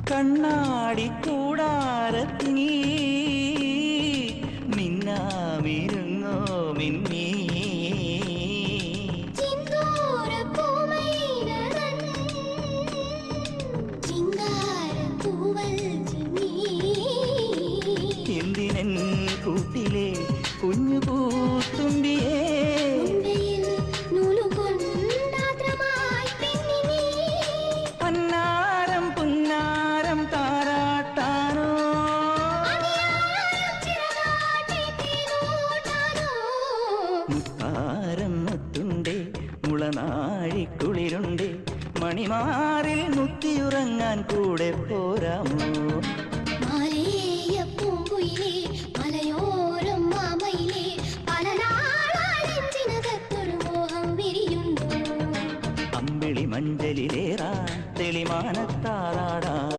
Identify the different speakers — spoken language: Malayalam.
Speaker 1: കണ്ണാടി കൂടാരത്തിൽ മിന്നാമിരുങ്ങോ മിന്നീ എന്തിനൻ കൂട്ടിലെ കുഞ്ഞു പൂത്തുമ്പിയേ പന്നാരം പുന്നാരം താരാട്ടാനോ മുത്താരം മുത്തുണ്ടേ മുളനാഴിക്കുളിരുണ്ടേ മണിമാറിൽ മുത്തിയുറങ്ങാൻ കൂടെ പോരാമോ